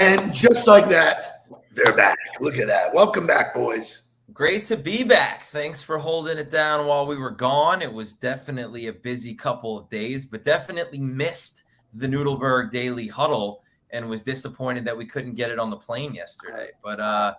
And just like that, they're back. Look at that. Welcome back, boys. Great to be back. Thanks for holding it down while we were gone. It was definitely a busy couple of days, but definitely missed the Nudelberg Daily Huddle and was disappointed that we couldn't get it on the plane yesterday. But I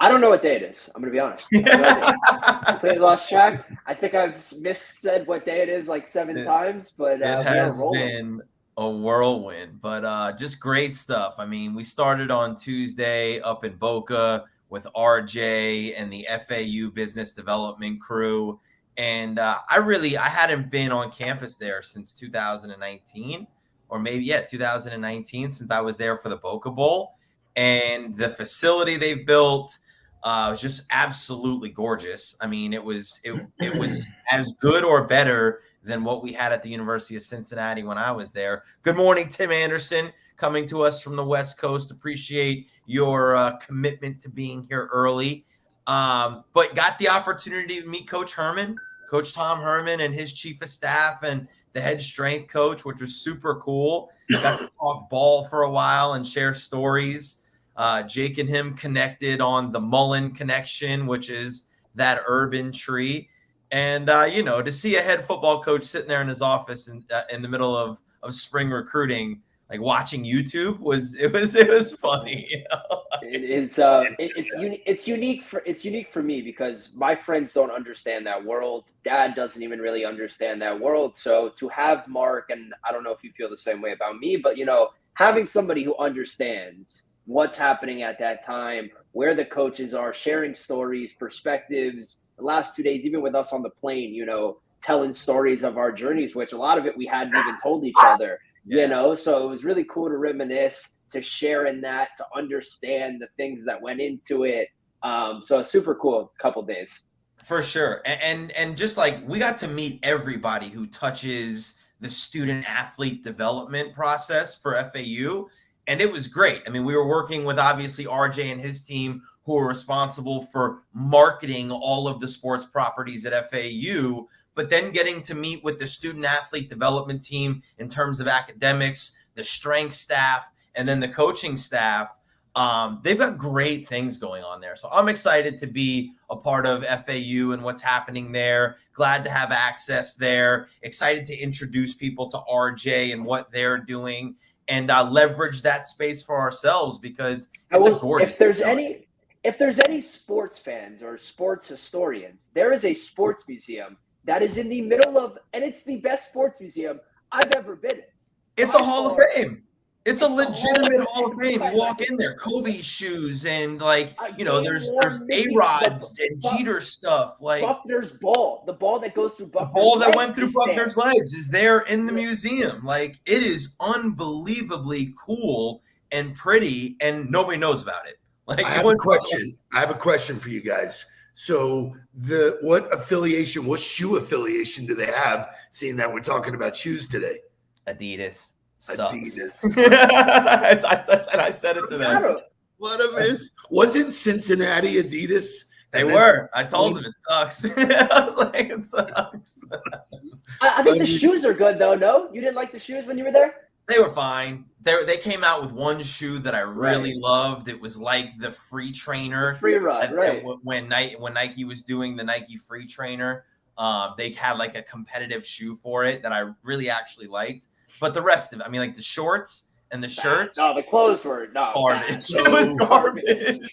don't know what day it is. I'm going to be honest. I completely lost track. I think I've missaid what day it is like 7 times, but it has been a whirlwind, but just great stuff. I mean, we started on Tuesday up in Boca with RJ and the FAU business development crew. And I hadn't been on campus there since 2019, or maybe, 2019, since I was there for the Boca Bowl. And the facility they've built was just absolutely gorgeous. I mean, it was as good or better than what we had at the University of Cincinnati when I was there. Good morning, Tim Anderson, coming to us from the West Coast. Appreciate your commitment to being here early. But got the opportunity to meet Coach Tom Herman, and his chief of staff and the head strength coach, which was super cool. Got to talk ball for a while and share stories. Jake and him connected on the Mullen connection, which is that urban tree. And, to see a head football coach sitting there in his office in the middle of spring recruiting, like watching YouTube it was funny. You know? It's unique for me because my friends don't understand that world. Dad doesn't even really understand that world. So to have Mark, and I don't know if you feel the same way about me, but having somebody who understands what's happening at that time, where the coaches are, sharing stories, perspectives. The last 2 days, even with us on the plane, telling stories of our journeys, which a lot of it we hadn't even told each other, so it was really cool to reminisce, to share in that, to understand the things that went into it. So a super cool couple days. For sure. And just like we got to meet everybody who touches the student athlete development process for FAU. And it was great. I mean, we were working with obviously RJ and his team, who are responsible for marketing all of the sports properties at FAU, but then getting to meet with the student athlete development team in terms of academics, the strength staff, and then the coaching staff. They've got great things going on there. So I'm excited to be a part of FAU and what's happening there. Glad to have access there. Excited to introduce people to RJ and what they're doing, and leverage that space for ourselves, because it's a gorgeous facility. If there's any sports fans or sports historians, there is a sports museum that is in the middle of, and it's the best sports museum I've ever been in. It's a Hall of Fame. It's a legitimate Hall of Fame. You walk in there, Kobe's shoes, and there's A-Rods and Jeter stuff. Like Buckner's ball, the ball that goes through Buckner's legs. The ball that went through Buckner's legs is there in the museum. Like, it is unbelievably cool and pretty, and nobody knows about it. Like, I have a question for you guys. So what shoe affiliation do they have, seeing that we're talking about shoes today? Adidas. Sucks. And I said it to them. What a miss. Wasn't Cincinnati Adidas? They were. I told them it sucks. I was like, it sucks. I think the shoes are good, though. No? You didn't like the shoes when you were there? They were fine. They came out with one shoe that I really loved. It was like the Free Trainer. Free Run, right. When Nike was doing the Nike Free Trainer, they had like a competitive shoe for it that I really actually liked. But the rest of it, I mean, like the shorts and the shirts. No, the clothes were garbage. It was garbage.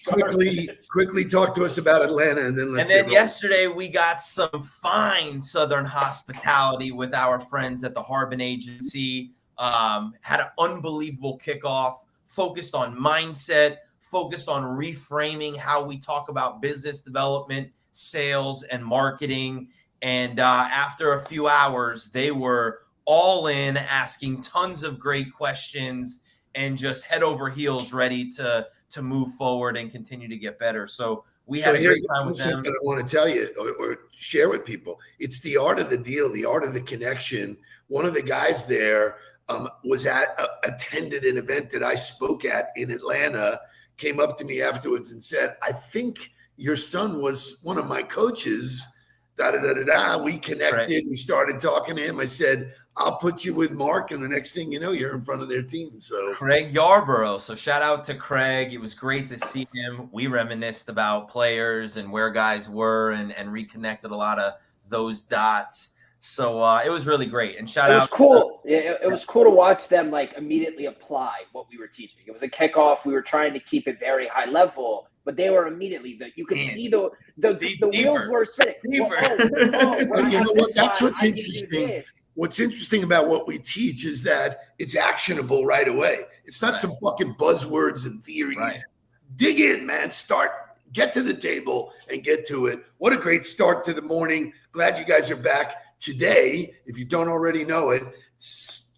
Quickly talk to us about Atlanta, and then let's. Yesterday we got some fine Southern hospitality with our friends at the Harbin Agency. Had an unbelievable kickoff, focused on mindset, focused on reframing how we talk about business development, sales, and marketing. And after a few hours, they were all in, asking tons of great questions and just head over heels ready to move forward and continue to get better. So We So had a great here's time with them. something I want to tell you or share with people. It's the art of the deal, the art of the connection. One of the guys there attended an event that I spoke at in Atlanta, came up to me afterwards and said, I think your son was one of my coaches. We connected. Right. We started talking to him. I said, I'll put you with Mark. And the next thing you know, you're in front of their team. So Craig Yarborough. So shout out to Craig. It was great to see him. We reminisced about players and where guys were and reconnected a lot of those dots. So it was really great. And shout out. It was cool. It was cool to watch them like immediately apply what we were teaching. It was a kickoff. We were trying to keep it very high level, but they were immediately you could see the wheels were spinning. You know what? That's what's interesting. What's interesting about what we teach is that it's actionable right away. It's not some fucking buzzwords and theories. Right. Dig in, man. Get to the table and get to it. What a great start to the morning. Glad you guys are back. Today, if you don't already know it,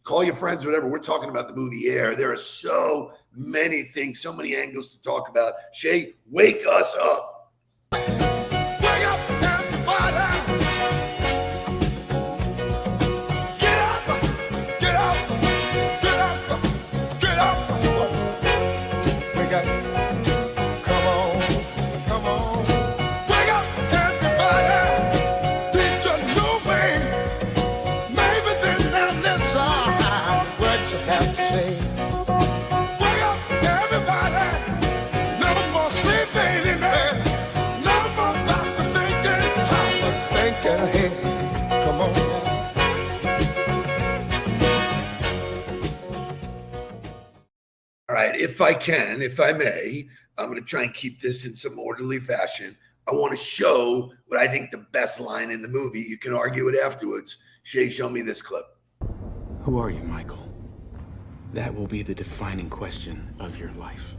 call your friends, whatever. We're talking about the movie Air. There are so many things, so many angles to talk about. Shay, wake us up. Wake up, everybody. Get up, get up, get up, get up. Wake up. Come on, come on. Wake up, everybody. Teach a new way. Maybe this now listen what you have to say. Wake up, everybody. No more sleeping in there. No more about to thinking, time to thinking ahead. Come on. All right, if I may, I'm going to try and keep this in some orderly fashion. I want to show what I think the best line in the movie. You can argue it afterwards. Shay, show me this clip. Who are you, Michael? That will be the defining question of your life.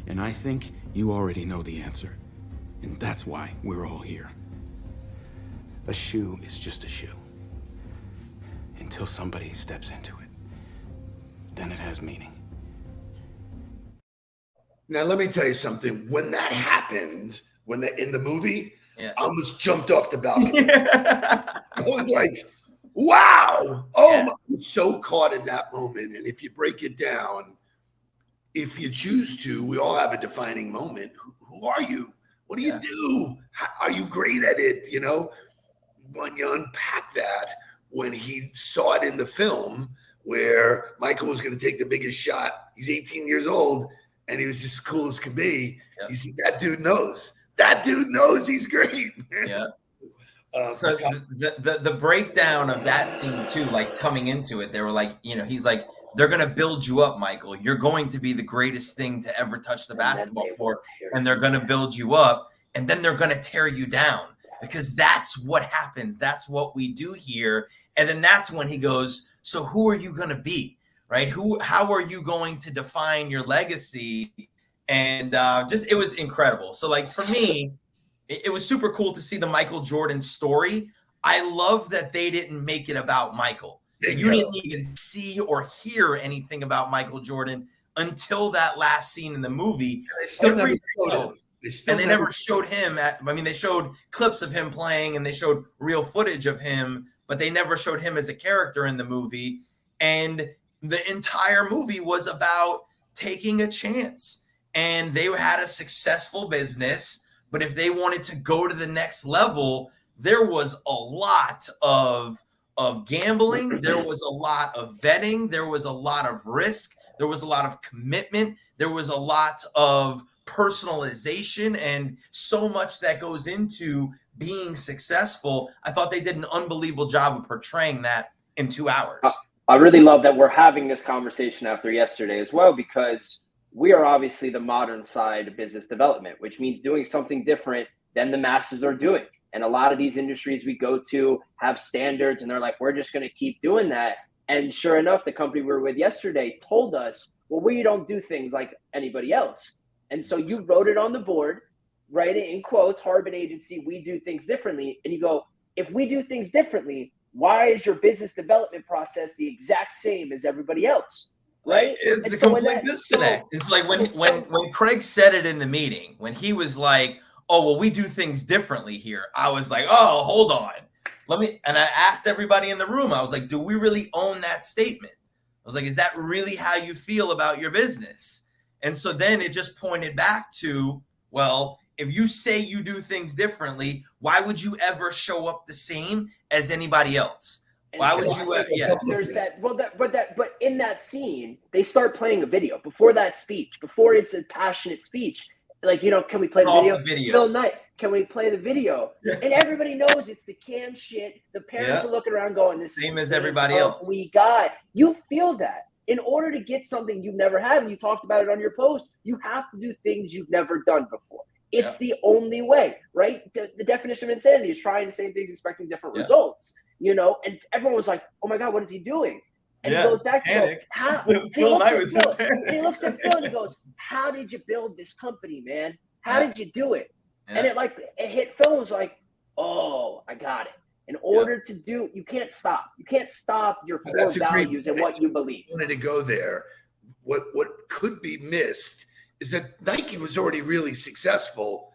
And I think you already know the answer. And that's why we're all here. A shoe is just a shoe. Until somebody steps into it. Then it has meaning. Now, let me tell you something. When that happened, in the movie, I almost jumped off the balcony. I was like, wow. I'm so caught in that moment. And if you break it down, if you choose to, we all have a defining moment. Who are you? What do you do? Are you great at it? You know, when you unpack that, when he saw it in the film where Michael was going to take the biggest shot, he's 18 years old. And he was just cool as could be. Yep. You see, that dude knows. That dude knows he's great. Man. Yeah. So the breakdown of that scene too, like coming into it, they were like, you know, he's like, they're gonna build you up, Michael. You're going to be the greatest thing to ever touch the basketball court, and they're gonna build you up, and then they're gonna tear you down because that's what happens. That's what we do here. And then that's when he goes, so who are you gonna be? Right? How are you going to define your legacy? And it was incredible. So like for me, it was super cool to see the Michael Jordan story. I love that they didn't make it about Michael. You didn't even see or hear anything about Michael Jordan until that last scene in the movie. They never showed him. They showed clips of him playing and they showed real footage of him, but they never showed him as a character in the movie. And the entire movie was about taking a chance, and they had a successful business. But if they wanted to go to the next level, there was a lot of gambling. There was a lot of vetting. There was a lot of risk. There was a lot of commitment. There was a lot of personalization and so much that goes into being successful. I thought they did an unbelievable job of portraying that in 2 hours. I really love that we're having this conversation after yesterday as well, because we are obviously the modern side of business development, which means doing something different than the masses are doing. And a lot of these industries we go to have standards, and they're like, we're just going to keep doing that. And sure enough, the company we were with yesterday told us, well, we don't do things like anybody else. And so you wrote it on the board, write it in quotes, Harbin Agency, we do things differently. And you go, if we do things differently, why is your business development process the exact same as everybody else? Right? It's a complete disconnect. It's like when Craig said it in the meeting, when he was like, oh, well, we do things differently here. I was like, oh, hold on. And I asked everybody in the room, I was like, do we really own that statement? I was like, is that really how you feel about your business? And so then it just pointed back to, well, if you say you do things differently, why would you ever show up the same as anybody else? Why would you? There's that. Well, but in that scene, they start playing a video before that speech, before it's a passionate speech. Like, can we play the video? Phil Knight, can we play the video? And everybody knows it's the cam shit. The parents are looking around going, this same as everybody else. We got. You feel that. In order to get something you've never had, and you talked about it on your post, you have to do things you've never done before. It's the only way, right? The definition of insanity is trying the same things, expecting different results, and everyone was like, oh my God, what is he doing? And he goes back to he looks at Phil and he goes, how did you build this company, man? How did you do it? And it hit Phil and was like, oh, I got it. In order to do, you can't stop. You can't stop your core values and what you believe. I wanted to go there. What could be missed is that Nike was already really successful.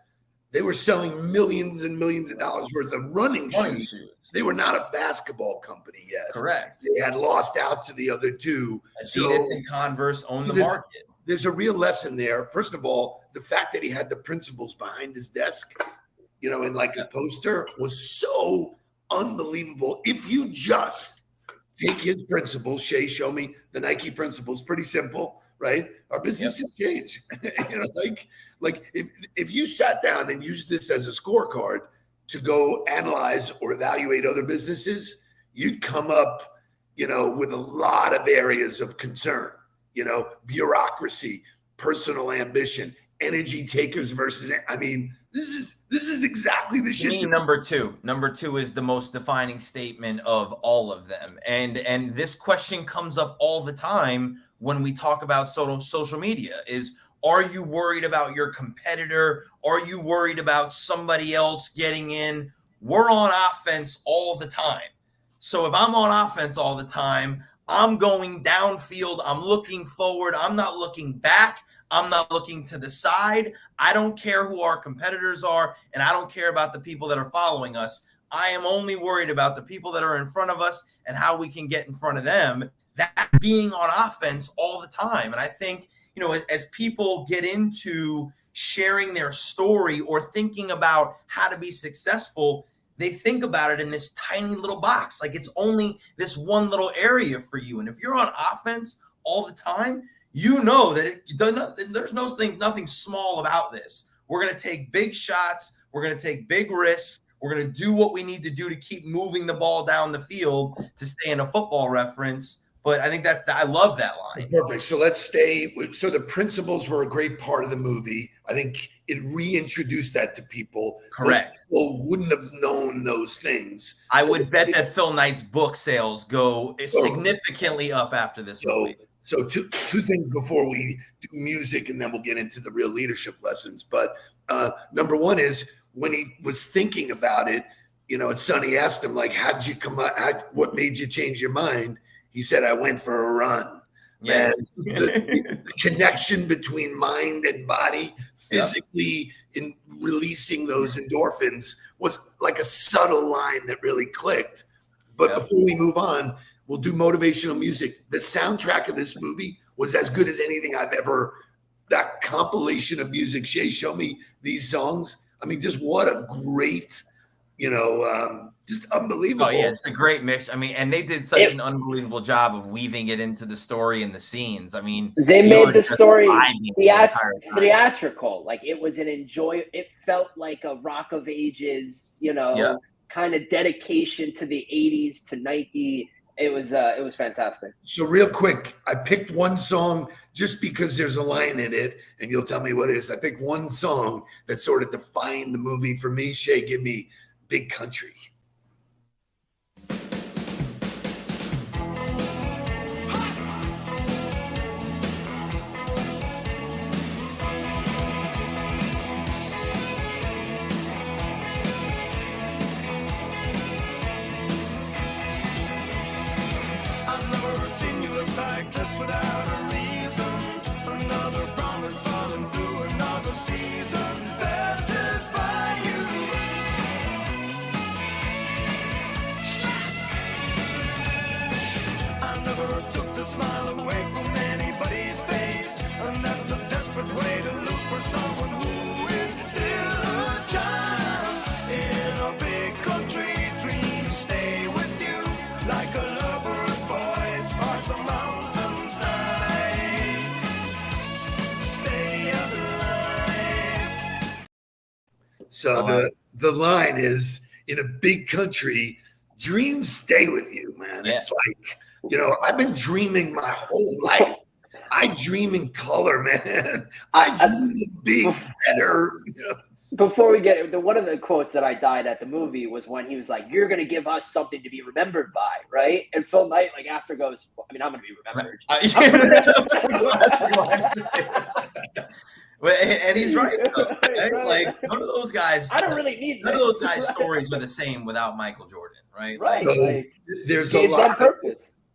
They were selling millions and millions of dollars worth of running shoes. They were not a basketball company yet. Correct. They had lost out to the other two. Adidas and Converse own the market. There's a real lesson there. First of all, the fact that he had the principles behind his desk, in like a poster was so unbelievable. If you just take his principles, Shay, show me the Nike principles, pretty simple, right? Our business has changed. Like if you sat down and used this as a scorecard to go analyze or evaluate other businesses, you'd come up, with a lot of areas of concern, bureaucracy, personal ambition, energy takers versus, this is exactly the shit. Number two is the most defining statement of all of them. And this question comes up all the time when we talk about social media is, are you worried about your competitor? Are you worried about somebody else getting in? We're on offense all the time. So if I'm on offense all the time, I'm going downfield. I'm looking forward. I'm not looking back. I'm not looking to the side. I don't care who our competitors are, and I don't care about the people that are following us. I am only worried about the people that are in front of us and how we can get in front of them. That's being on offense all the time. And I think, as people get into sharing their story or thinking about how to be successful, they think about it in this tiny little box. Like it's only this one little area for you. And if you're on offense all the time, that there's nothing small about this. We're going to take big shots. We're going to take big risks. We're going to do what we need to do to keep moving the ball down the field, to stay in a football reference. But I think I love that line. Perfect. So let's stay. So the principles were a great part of the movie. I think it reintroduced that to people. Correct. Most people wouldn't have known those things. I would bet that Phil Knight's book sales go significantly up after this movie. So two things before we do music, and then we'll get into the real leadership lessons. But number one is when he was thinking about it, and Sonny asked him, like, how did you come out? What made you change your mind? He said, I went for a run. Yeah. And the connection between mind and body physically in releasing those endorphins was like a subtle line that really clicked. But before we move on, we'll do motivational music. The soundtrack of this movie was as good as anything I've ever, that compilation of music. Shay, show me these songs. Just what a great, just unbelievable. Oh, yeah, it's a great mix. And they did such an unbelievable job of weaving it into the story and the scenes. They made the story theatrical. Like it was it felt like a Rock of Ages, kind of dedication to the 80s, to Nike. It was fantastic. So real quick, I picked one song just because there's a line in it, and you'll tell me what it is. I picked one song that sort of defined the movie for me. Shay, give me Big Country. Without a reason, another promise falling through another season passes by. So the line is, in a big country, dreams stay with you, man. Yeah. It's like, I've been dreaming my whole life. I dream in color, man. I dream of being better. Before we get one of the quotes that I died at the movie was when he was like, "You're going to give us something to be remembered by," right? And Phil Knight, like, after goes, "I mean, I'm going to be remembered." And he's right, though, right? Like, none of those guys. I don't really need none of those guys' stories are the same without Michael Jordan, right? Right. So there's a lot.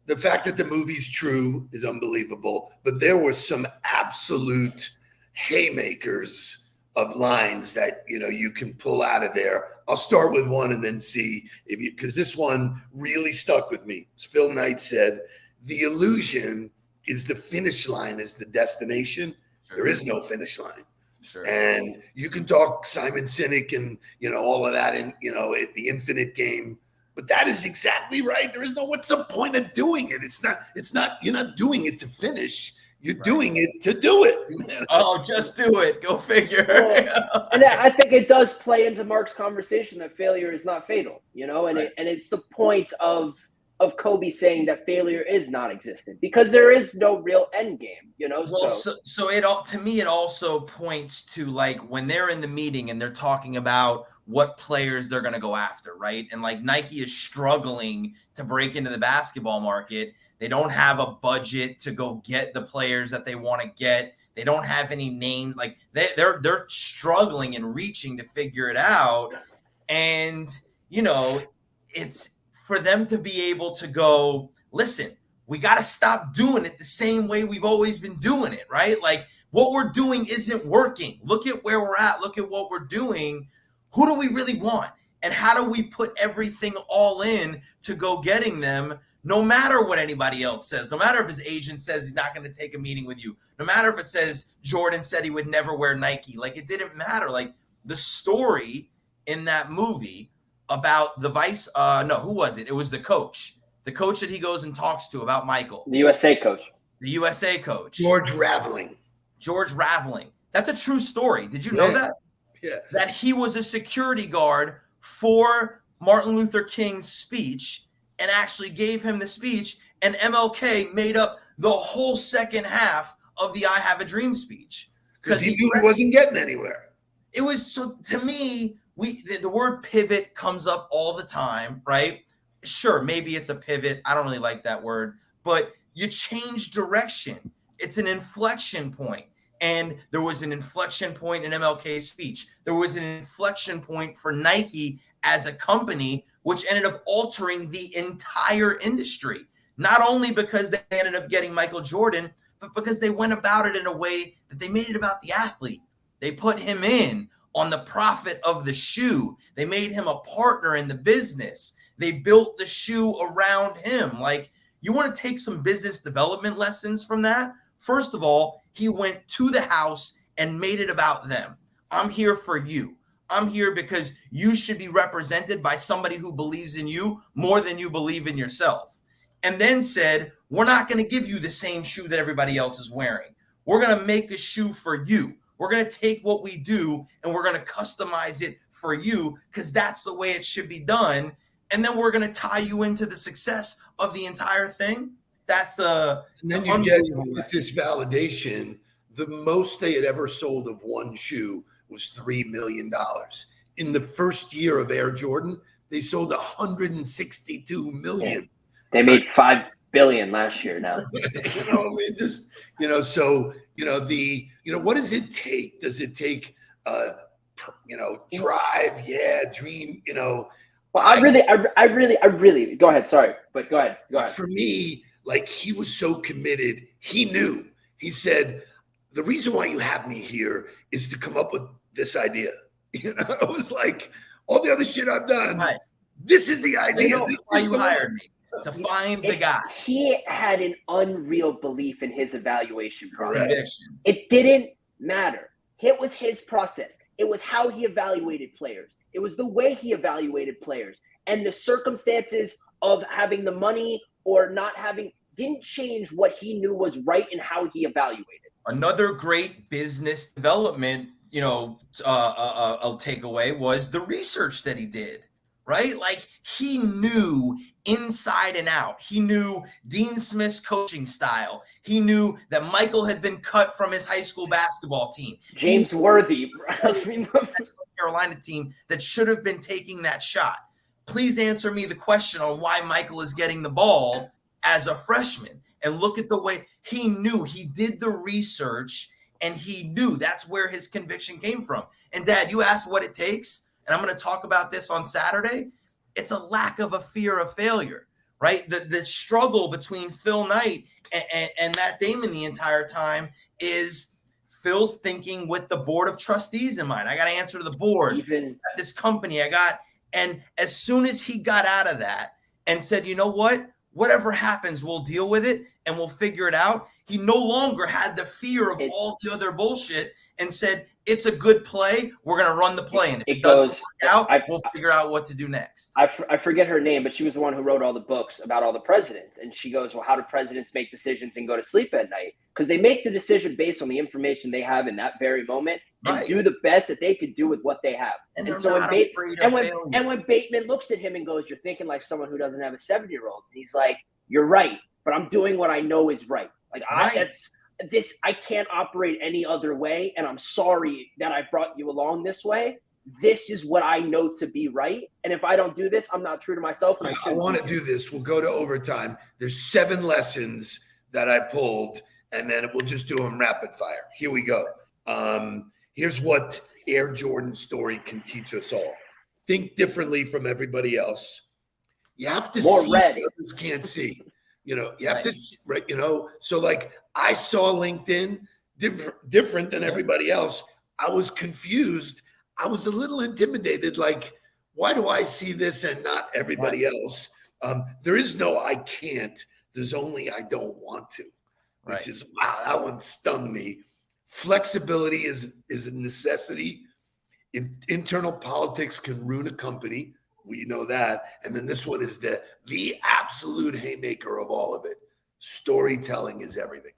The fact that the movie's true is unbelievable, but there were some absolute haymakers of lines that you can pull out of there. I'll start with one and then see if you, because this one really stuck with me. Phil Knight said, "The illusion is the finish line is the destination. Sure. There is no finish line." Sure. And you can talk Simon Sinek and all of that, and the infinite game. But that is exactly right. There is what's the point of doing it? It's not, you're not doing it to finish. You're doing it to do it. Oh, just do it. Go figure. Well, and I think it does play into Mark's conversation that failure is not fatal, and it's the point of Kobe saying that failure is non-existent because there is no real end game, Well, so it all, to me, it also points to, like, when they're in the meeting and they're talking about what players they're going to go after, right? And like Nike is struggling to break into the basketball market. They don't have a budget to go get the players that they want to get. They don't have any names. Like they're struggling and reaching to figure it out. And, it's for them to be able to go, listen, we got to stop doing it the same way we've always been doing it, right? Like, what we're doing isn't working. Look at where we're at. Look at what we're doing. Who do we really want? And how do we put everything all in to go getting them, no matter what anybody else says, no matter if his agent says he's not going to take a meeting with you, no matter if it says Jordan said he would never wear Nike. Like, it didn't matter. Like, the story in that movie about the who was it? It was the coach that he goes and talks to about Michael. The USA coach. George Raveling. That's a true story. Did you know that? Yeah. That he was a security guard for Martin Luther King's speech and actually gave him the speech, and MLK made up the whole second half of the I Have a Dream speech. Because he knew he wasn't getting anywhere. It was, so to me, the word pivot comes up all the time, right? Sure, maybe it's a pivot. I don't really like that word, but you change direction. It's an inflection point. And there was an inflection point in MLK's speech. There was an inflection point for Nike as a company, which ended up altering the entire industry. Not only because they ended up getting Michael Jordan, but because they went about it in a way that they made it about the athlete. They put him in on the profit of the shoe. They made him a partner in the business. They built the shoe around him. Like, you want to take some business development lessons from that? First of all, he went to the house and made it about them. I'm here for you. I'm here because you should be represented by somebody who believes in you more than you believe in yourself. And then said, we're not going to give you the same shoe that everybody else is wearing. We're going to make a shoe for you. We're going to take what we do and we're going to customize it for you because that's the way it should be done. And then we're going to tie you into the success of the entire thing. That's and then you get with this validation. The most they had ever sold of one shoe was $3 million. In the first year of Air Jordan, they sold 162 million. They made $5 billion last year now. What does it take? Does it take drive? Yeah, dream, Well, I really go ahead. Sorry, but go ahead. For me, like, he was so committed. He knew. He said, the reason why you have me here is to come up with this idea. It was like all the other shit I've done. Right. This is the idea. This is why you hired me, to find the guy. He had an unreal belief in his evaluation process. Right. It didn't matter. It was his process. It was how he evaluated players. It was the way he evaluated players. And the circumstances of having the money or not having didn't change what he knew was right and how he evaluated. Another great business development a takeaway was the research that he did, right? Like he knew inside and out. He knew Dean Smith's coaching style. He knew that Michael had been cut from his high school basketball team. James Worthy, Carolina team that should have been taking that shot. Please answer me the question on why Michael is getting the ball as a freshman. And look at the way he knew. He did the research, and he knew that's where his conviction came from. And Dad, you asked what it takes, and I'm going to talk about this on Saturday. It's a lack of a fear of failure, right? The struggle between Phil Knight and Matt Damon the entire time is Phil's thinking with the board of trustees in mind. I got to answer to the board. Even at this company, and as soon as he got out of that and said, you know what, whatever happens, we'll deal with it and we'll figure it out. He no longer had the fear of all the other bullshit and said, it's a good play. We're going to run the play. And if it doesn't work out, we'll figure out what to do next. I forget her name, but she was the one who wrote all the books about all the presidents. And she goes, well, how do presidents make decisions and go to sleep at night? Because they make the decision based on the information they have in that very moment and do the best that they could do with what they have. And so when Bateman looks at him and goes, you're thinking like someone who doesn't have a 7-year-old. And he's like, you're right, but I'm doing what I know is right. Like I can't operate any other way. And I'm sorry that I brought you along this way. This is what I know to be right. And if I don't do this, I'm not true to myself. And I want to do this. We'll go to overtime. There's 7 lessons that I pulled, and then we'll just do them rapid fire. Here we go. Here's what Air Jordan story can teach us all. Think differently from everybody else. You have to see what others can't see. You have to, right? So like I saw LinkedIn different than everybody else. I was confused. I was a little intimidated. Like, why do I see this and not everybody else? There is no I can't. There's only I don't want to, which is, wow, that one stung me. Flexibility is a necessity. Internal politics can ruin a company. We know that. And then this one is the absolute haymaker of all of it. Storytelling is everything.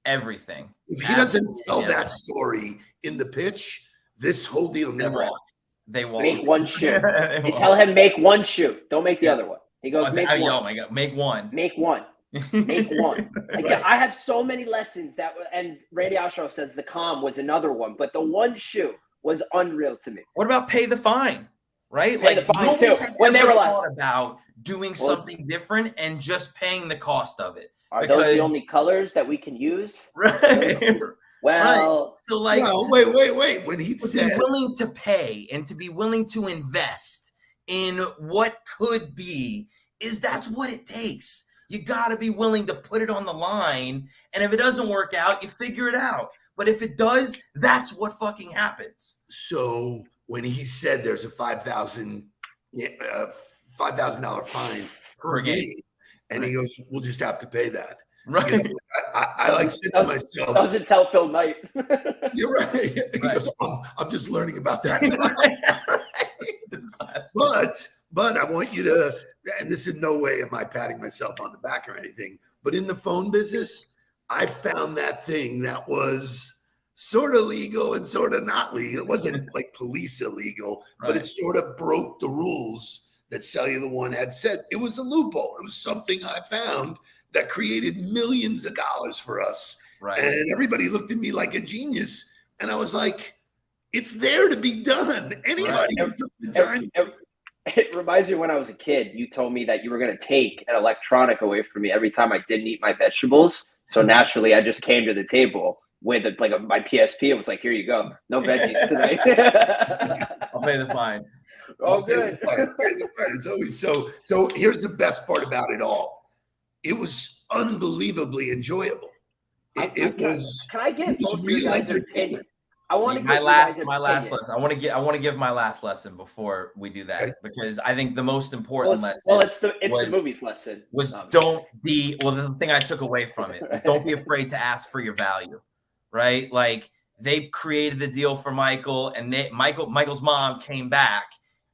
Everything. If he doesn't tell that story in the pitch, this whole deal never happens. They won't. Make one shoot. They tell him make one shoot. Don't make the other one. He goes, make one. Oh my God, make one. Make one. Make one. Like, I have so many lessons and Randy Ostrow says the calm was another one, but the one shoot was unreal to me. What about pay the fine? Right? Pay the fine too. When they were thought about doing something different and just paying the cost of it. Are those the only colors that we can use? Right. Well, so like, wait. When he said be willing to pay and to be willing to invest in what could be, that's what it takes. You got to be willing to put it on the line. And if it doesn't work out, you figure it out. But if it does, that's what fucking happens. So when he said there's a $5,000 fine per game, and he goes, we'll just have to pay that. Right. I like saying to myself. Doesn't tell Phil Knight. You're right. He goes, I'm just learning about that. But I want you to, and this is no way am I patting myself on the back or anything, but in the phone business, I found that thing that was sort of legal and sort of not legal. It wasn't like police illegal, but it sort of broke the rules that Cellular One had said. It was a loophole. It was something I found that created millions of dollars for us. Right. And everybody looked at me like a genius. And I was like, it's there to be done. Anybody who took the time. It reminds me of when I was a kid, you told me that you were going to take an electronic away from me every time I didn't eat my vegetables. So naturally, I just came to the table with my PSP. It was like, here you go. No veggies tonight. I'll pay the fine. Oh, good. It's always so here's the best part about it all. It was unbelievably enjoyable. It was. Can I get both really you guys' opinion? I want to my last lesson. I want to give my last lesson before we do that, because I think the most important lesson. Well, it's the movie's lesson. The thing I took away from it was don't be afraid to ask for your value, right? Like they created the deal for Michael, and Michael's mom came back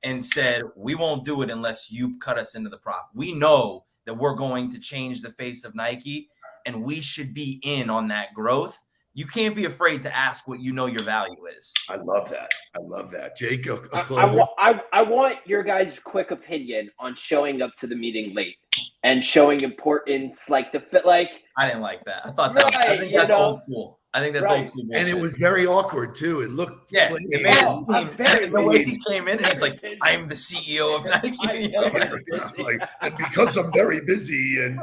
and said, "We won't do it unless you cut us into the profit. We know that we're going to change the face of Nike, and we should be in on that growth." you can't be afraid to ask what you know your value is. I love that. I love that. Jake, I want your guys' quick opinion on showing up to the meeting late and showing importance, like the fit. Like I didn't like that. I thought that. I think that's old school. I think that's old school bullshit. And it was very awkward too. It looked it made it seem the way he came in, and he's like, "I'm the CEO of Nike," and because I'm very busy, and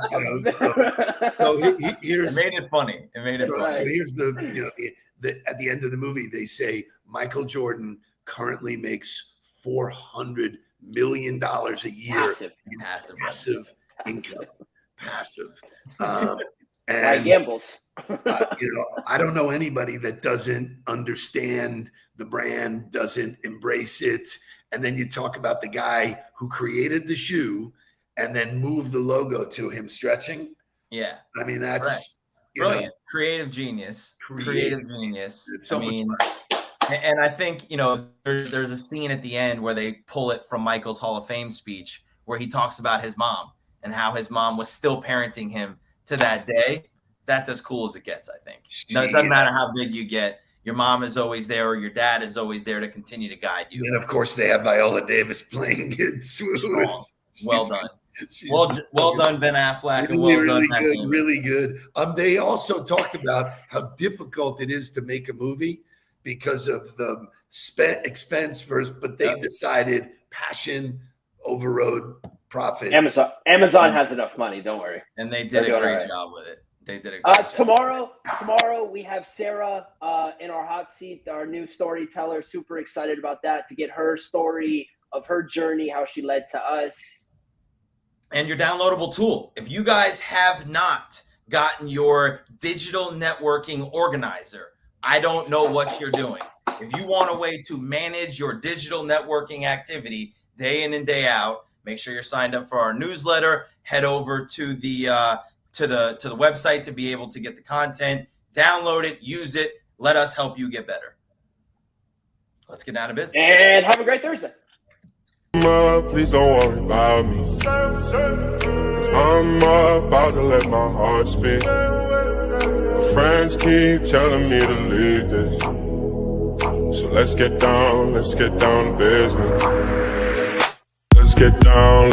here's it made it funny. It made it funny. So here's the at the end of the movie, they say Michael Jordan currently makes $400 million a year. Passive income. Passive. And gambles. I don't know anybody that doesn't understand the brand, doesn't embrace it. And then you talk about the guy who created the shoe and then moved the logo to him stretching. Yeah. I mean, that's brilliant. Creative genius. Creative genius. So and I think, there's a scene at the end where they pull it from Michael's Hall of Fame speech where he talks about his mom and how his mom was still parenting him to that day. That's as cool as it gets, I think. No, it doesn't matter how big you get. Your mom is always there, or your dad is always there to continue to guide you. And of course, they have Viola Davis playing it. Well done. Well done, Ben Affleck. And well really done, good, really good. They also talked about how difficult it is to make a movie because of the expense first, but they decided passion overrode profit. Amazon has enough money. Don't worry. And they did a great job with it. They did a great job. Tomorrow we have Sarah in our hot seat, our new storyteller. Super excited about that, to get her story of her journey, how she led to us. And your downloadable tool. If you guys have not gotten your digital networking organizer, I don't know what you're doing. If you want a way to manage your digital networking activity day in and day out, make sure you're signed up for our newsletter. Head over to the website to be able to get the content. Download it, use it. Let us help you get better. Let's get down to business. And have a great Thursday. Please don't worry about me. I'm about to let my heart speak. My friends keep telling me to leave this. So let's get down to business. Let's get down.